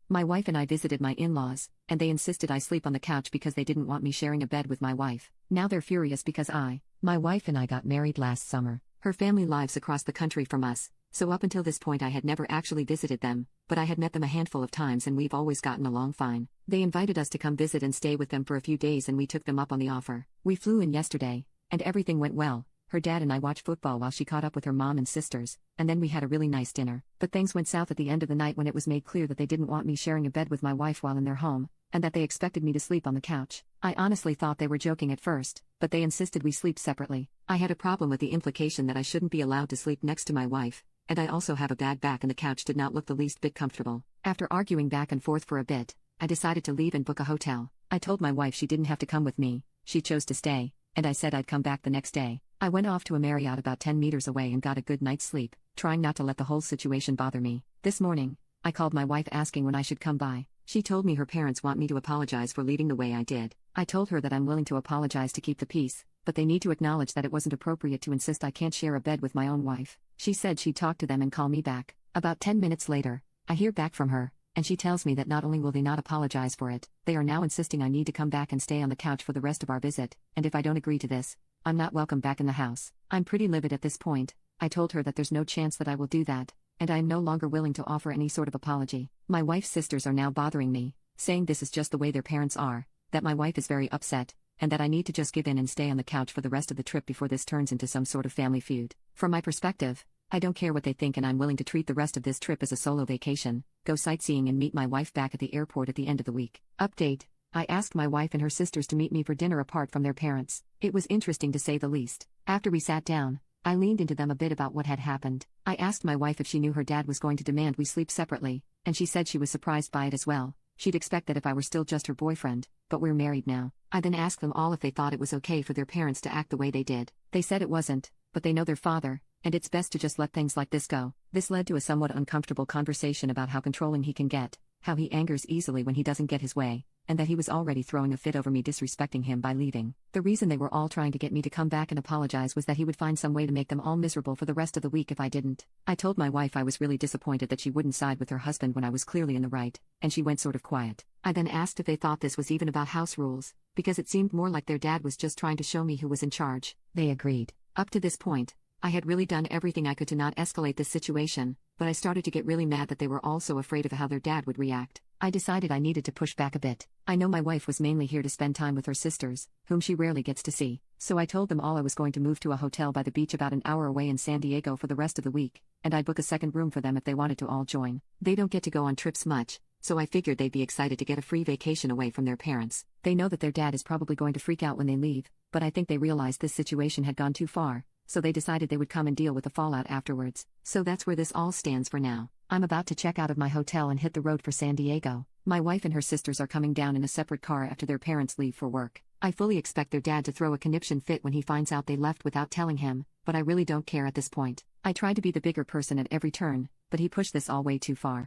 My wife and I visited my in-laws, and they insisted I sleep on the couch because they didn't want me sharing a bed with my wife. Now they're furious because my wife and I got married last summer. Her family lives across the country from us, so up until this point I had never actually visited them, but I had met them a handful of times and we've always gotten along fine. They invited us to come visit and stay with them for a few days and we took them up on the offer. We flew in yesterday, and everything went well. Her dad and I watched football while she caught up with her mom and sisters, and then we had a really nice dinner. But things went south at the end of the night when it was made clear that they didn't want me sharing a bed with my wife while in their home, and that they expected me to sleep on the couch. I honestly thought they were joking at first, but they insisted we sleep separately. I had a problem with the implication that I shouldn't be allowed to sleep next to my wife, and I also have a bad back and the couch did not look the least bit comfortable. After arguing back and forth for a bit, I decided to leave and book a hotel. I told my wife she didn't have to come with me, she chose to stay, and I said I'd come back the next day. I went off to a Marriott about 10 meters away and got a good night's sleep, trying not to let the whole situation bother me. This morning, I called my wife asking when I should come by. She told me her parents want me to apologize for leaving the way I did. I told her that I'm willing to apologize to keep the peace, but they need to acknowledge that it wasn't appropriate to insist I can't share a bed with my own wife. She said she'd talk to them and call me back. About 10 minutes later, I hear back from her, and she tells me that not only will they not apologize for it, they are now insisting I need to come back and stay on the couch for the rest of our visit, and if I don't agree to this, I'm not welcome back in the house. I'm pretty livid at this point. I told her that there's no chance that I will do that, and I am no longer willing to offer any sort of apology. My wife's sisters are now bothering me, saying this is just the way their parents are, that my wife is very upset, and that I need to just give in and stay on the couch for the rest of the trip before this turns into some sort of family feud. From my perspective, I don't care what they think and I'm willing to treat the rest of this trip as a solo vacation, go sightseeing and meet my wife back at the airport at the end of the week. Update: I asked my wife and her sisters to meet me for dinner apart from their parents. It was interesting to say the least. After we sat down, I leaned into them a bit about what had happened. I asked my wife if she knew her dad was going to demand we sleep separately, and she said she was surprised by it as well. She'd expect that if I were still just her boyfriend, but we're married now. I then asked them all if they thought it was okay for their parents to act the way they did. They said it wasn't, but they know their father, and it's best to just let things like this go. This led to a somewhat uncomfortable conversation about how controlling he can get, how he angers easily when he doesn't get his way, and that he was already throwing a fit over me disrespecting him by leaving. The reason they were all trying to get me to come back and apologize was that he would find some way to make them all miserable for the rest of the week if I didn't. I told my wife I was really disappointed that she wouldn't side with her husband when I was clearly in the right, and she went sort of quiet. I then asked if they thought this was even about house rules, because it seemed more like their dad was just trying to show me who was in charge. They agreed. Up to this point, I had really done everything I could to not escalate this situation, but I started to get really mad that they were all so afraid of how their dad would react. I decided I needed to push back a bit. I know my wife was mainly here to spend time with her sisters, whom she rarely gets to see, so I told them all I was going to move to a hotel by the beach about an hour away in San Diego for the rest of the week, and I'd book a second room for them if they wanted to all join. They don't get to go on trips much, so I figured they'd be excited to get a free vacation away from their parents. They know that their dad is probably going to freak out when they leave, but I think they realized this situation had gone too far, so they decided they would come and deal with the fallout afterwards. So that's where this all stands for now. I'm about to check out of my hotel and hit the road for San Diego. My wife and her sisters are coming down in a separate car after their parents leave for work. I fully expect their dad to throw a conniption fit when he finds out they left without telling him, but I really don't care at this point. I tried to be the bigger person at every turn, but he pushed this all way too far.